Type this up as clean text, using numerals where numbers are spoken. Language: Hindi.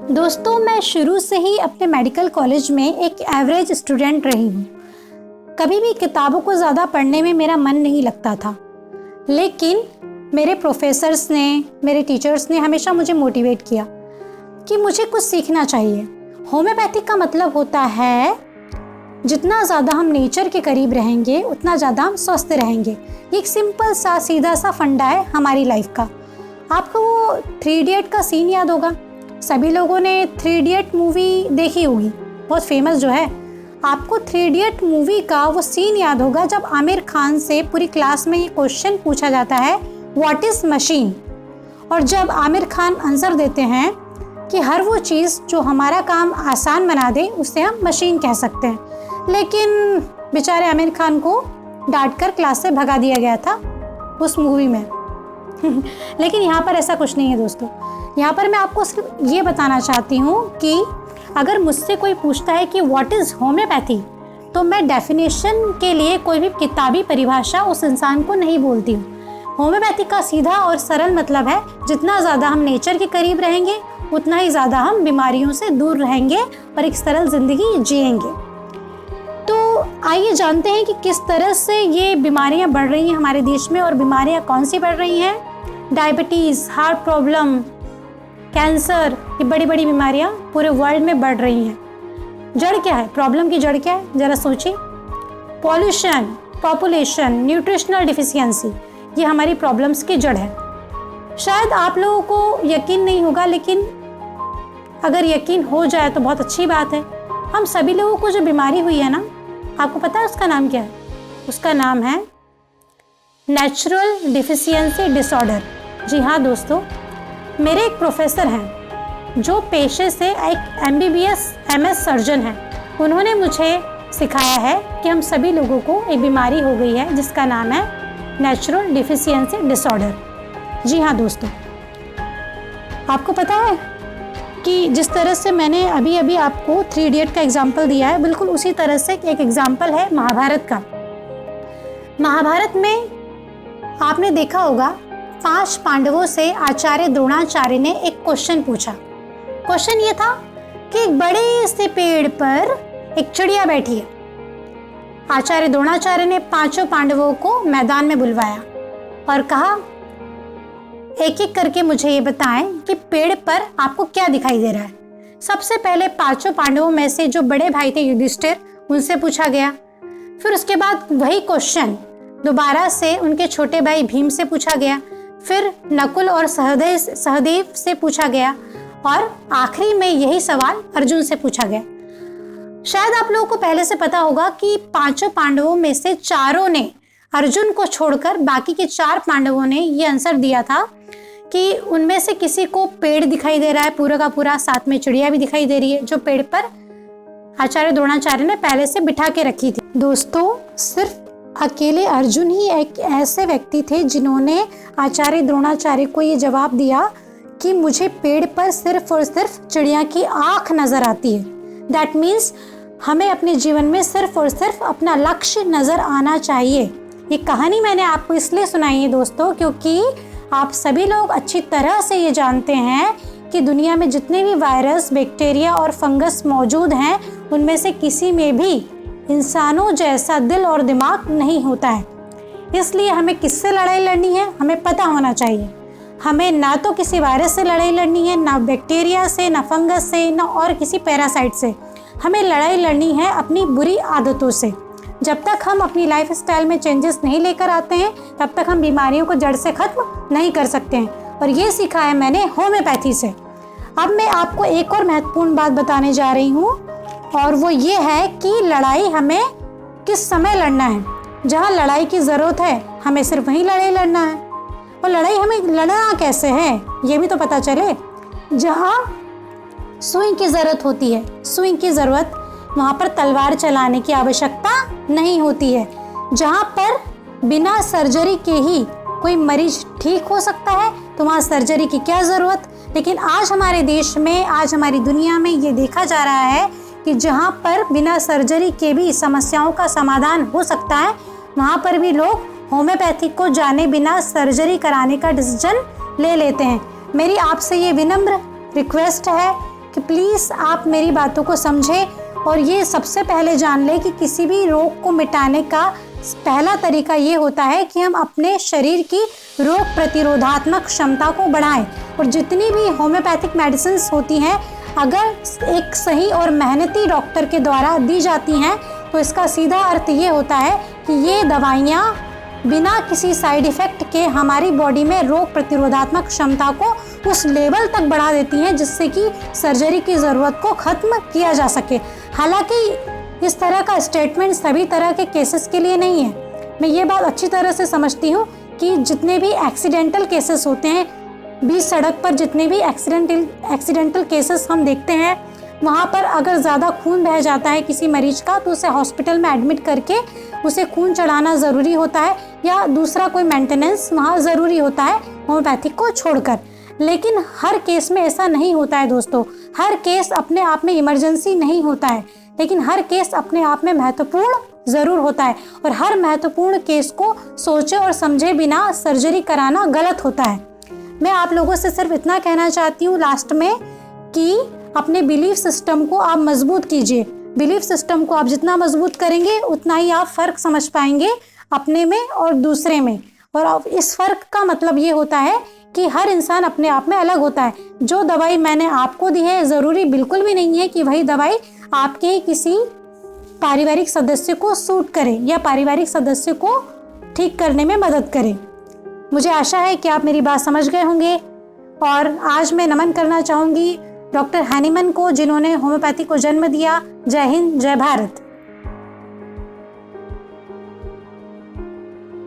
दोस्तों, मैं शुरू से ही अपने मेडिकल कॉलेज में एक एवरेज स्टूडेंट रही हूँ। कभी भी किताबों को ज़्यादा पढ़ने में मेरा मन नहीं लगता था, लेकिन मेरे प्रोफेसर्स ने, मेरे टीचर्स ने हमेशा मुझे मोटिवेट किया कि मुझे कुछ सीखना चाहिए। होम्योपैथिक का मतलब होता है जितना ज़्यादा हम नेचर के करीब रहेंगे उतना ज़्यादा हम स्वस्थ रहेंगे। ये एक सिंपल सा सीधा सा फंडा है हमारी लाइफ का। आपको वो 3 इडियट का सीन याद होगा। सभी लोगों ने 3 इडियट मूवी देखी होगी, बहुत फेमस जो है। आपको 3 इडियट मूवी का वो सीन याद होगा जब आमिर खान से पूरी क्लास में ये क्वेश्चन पूछा जाता है, व्हाट इज़ मशीन। और जब आमिर खान आंसर देते हैं कि हर वो चीज़ जो हमारा काम आसान बना दे उसे हम मशीन कह सकते हैं, लेकिन बेचारे आमिर खान को डांट कर क्लास से भगा दिया गया था उस मूवी में। लेकिन यहाँ पर ऐसा कुछ नहीं है दोस्तों। यहाँ पर मैं आपको सिर्फ ये बताना चाहती हूँ कि अगर मुझसे कोई पूछता है कि व्हाट इज़ होम्योपैथी, तो मैं डेफिनेशन के लिए कोई भी किताबी परिभाषा उस इंसान को नहीं बोलती हूँ। होम्योपैथी का सीधा और सरल मतलब है जितना ज़्यादा हम नेचर के करीब रहेंगे उतना ही ज़्यादा हम बीमारियों से दूर रहेंगे और एक सरल ज़िंदगी जिएंगे। तो आइए जानते हैं कि किस तरह से ये बीमारियां बढ़ रही हैं हमारे देश में। और बीमारियां कौन सी बढ़ रही हैं? डायबिटीज़, हार्ट प्रॉब्लम, कैंसर, ये बड़ी बड़ी बीमारियां पूरे वर्ल्ड में बढ़ रही हैं। जड़ क्या है? प्रॉब्लम की जड़ क्या है? ज़रा सोचिए। पॉल्यूशन, पॉपुलेशन, न्यूट्रिशनल डिफिशियंसी, ये हमारी प्रॉब्लम्स की जड़ है। शायद आप लोगों को यकीन नहीं होगा, लेकिन अगर यकीन हो जाए तो बहुत अच्छी बात है। हम सभी लोगों को जो बीमारी हुई है ना, आपको पता है उसका नाम क्या है? उसका नाम है नेचुरल डिफिशियंसी डिसऑर्डर। जी हाँ दोस्तों, मेरे एक प्रोफेसर हैं जो पेशे से एक MBBS MS सर्जन हैं। उन्होंने मुझे सिखाया है कि हम सभी लोगों को एक बीमारी हो गई है जिसका नाम है नेचुरल डिफिशियंसी डिसऑर्डर। जी हाँ दोस्तों, आपको पता है कि जिस तरह से मैंने अभी अभी आपको 3 इडियट का एग्जाम्पल दिया है, बिल्कुल उसी तरह से एक एग्जाम्पल है महाभारत का। महाभारत में आपने देखा होगा 5 पांडवों से आचार्य द्रोणाचार्य ने एक क्वेश्चन पूछा। क्वेश्चन ये था कि एक बड़े से पेड़ पर एक चिड़िया बैठी है। आचार्य द्रोणाचार्य ने 5 पांडवों को मैदान में बुलवाया और कहा, एक एक करके मुझे ये बताएं कि पेड़ पर आपको क्या दिखाई दे रहा है। सबसे पहले 5 पांडवों में से जो बड़े भाई थे युधिष्ठिर, उनसे पूछा गया। फिर उसके बाद वही क्वेश्चन दोबारा से उनके छोटे भाई भीम से पूछा गया। फिर नकुल और सहदेव से पूछा गया और आखिरी में यही सवाल अर्जुन से पूछा गया। शायद आप लोगों को पहले से पता होगा कि 5 पांडवों में से 4 ने, अर्जुन को छोड़कर बाकी के 4 पांडवों ने ये आंसर दिया था कि उनमें से किसी को पेड़ दिखाई दे रहा है पूरा का पूरा, साथ में चिड़िया भी दिखाई दे रही है जो पेड़ पर आचार्य द्रोणाचार्य ने पहले से बिठा के रखी थी। दोस्तों, सिर्फ अकेले अर्जुन ही एक ऐसे व्यक्ति थे जिन्होंने आचार्य द्रोणाचार्य को ये जवाब दिया कि मुझे पेड़ पर सिर्फ और सिर्फ चिड़िया की आँख नजर आती है। दैट मीन्स हमें अपने जीवन में सिर्फ और सिर्फ अपना लक्ष्य नजर आना चाहिए। ये कहानी मैंने आपको इसलिए सुनाई है दोस्तों, क्योंकि आप सभी लोग अच्छी तरह से ये जानते हैं कि दुनिया में जितने भी वायरस, बैक्टीरिया और फंगस मौजूद हैं, उनमें से किसी में भी इंसानों जैसा दिल और दिमाग नहीं होता है। इसलिए हमें किससे लड़ाई लड़नी है हमें पता होना चाहिए। हमें ना तो किसी वायरस से लड़ाई लड़नी है, ना बैक्टीरिया से, ना फंगस से, ना और किसी पैरासाइट से। हमें लड़ाई लड़नी है अपनी बुरी आदतों से। जब तक हम अपनी लाइफ स्टाइल में चेंजेस नहीं लेकर आते हैं, तब तक हम बीमारियों को जड़ से खत्म नहीं कर सकते हैं। और ये सीखा है मैंने होम्योपैथी से। अब मैं आपको एक और महत्वपूर्ण बात बताने जा रही हूँ, और वो ये है कि लड़ाई हमें किस समय लड़ना है। जहाँ लड़ाई की ज़रूरत है हमें सिर्फ वहीं लड़ाई लड़ना है। और लड़ाई हमें लड़ना कैसे है ये भी तो पता चले। जहाँ सुई की ज़रूरत होती है, सुई की ज़रूरत, वहाँ पर तलवार चलाने की आवश्यकता नहीं होती है। जहाँ पर बिना सर्जरी के ही कोई मरीज ठीक हो सकता है, तो वहाँ सर्जरी की क्या ज़रूरत। लेकिन आज हमारे देश में, आज हमारी दुनिया में ये देखा जा रहा है कि जहाँ पर बिना सर्जरी के भी समस्याओं का समाधान हो सकता है, वहाँ पर भी लोग होम्योपैथी को जाने बिना सर्जरी कराने का डिसीजन ले लेते हैं। मेरी आपसे ये विनम्र रिक्वेस्ट है कि प्लीज़ आप मेरी बातों को समझें और ये सबसे पहले जान लें कि किसी भी रोग को मिटाने का पहला तरीका ये होता है कि हम अपने शरीर की रोग प्रतिरोधात्मक क्षमता को बढ़ाएं। और जितनी भी होम्योपैथिक मेडिसिन्स होती हैं, अगर एक सही और मेहनती डॉक्टर के द्वारा दी जाती हैं तो इसका सीधा अर्थ ये होता है कि ये दवाइयाँ बिना किसी साइड इफ़ेक्ट के हमारी बॉडी में रोग प्रतिरोधात्मक क्षमता को उस लेवल तक बढ़ा देती हैं जिससे कि सर्जरी की ज़रूरत को ख़त्म किया जा सके। हालांकि इस तरह का स्टेटमेंट सभी तरह के केसेस के लिए नहीं है। मैं ये बात अच्छी तरह से समझती हूँ कि जितने भी एक्सीडेंटल केसेस होते हैं, बीच सड़क पर जितने भी एक्सीडेंटल केसेस हम देखते हैं, वहाँ पर अगर ज़्यादा खून बह जाता है किसी मरीज का तो उसे हॉस्पिटल में एडमिट करके उसे खून चढ़ाना ज़रूरी होता है या दूसरा कोई मेंटेनेंस वहाँ ज़रूरी होता है होम्योपैथिक को छोड़कर। लेकिन हर केस में ऐसा नहीं होता है दोस्तों। हर केस अपने आप में इमरजेंसी नहीं होता है, लेकिन हर केस अपने आप में महत्वपूर्ण ज़रूर होता है और हर महत्वपूर्ण केस को सोचे और समझे बिना सर्जरी कराना गलत होता है। मैं आप लोगों से सिर्फ इतना कहना चाहती हूँ लास्ट में कि अपने बिलीफ सिस्टम को आप मजबूत कीजिए। बिलीफ सिस्टम को आप जितना मजबूत करेंगे उतना ही आप फ़र्क समझ पाएंगे अपने में और दूसरे में। और अब इस फ़र्क का मतलब ये होता है कि हर इंसान अपने आप में अलग होता है। जो दवाई मैंने आपको दी है ज़रूरी बिल्कुल भी नहीं है कि वही दवाई आपके ही किसी पारिवारिक सदस्य को सूट करे या पारिवारिक सदस्य को ठीक करने में मदद करे। मुझे आशा है कि आप मेरी बात समझ गए होंगे। और आज मैं नमन करना चाहूँगी डॉक्टर हैनीमन को, जिन्होंने होम्योपैथी को जन्म दिया। जय हिंद, जय भारत।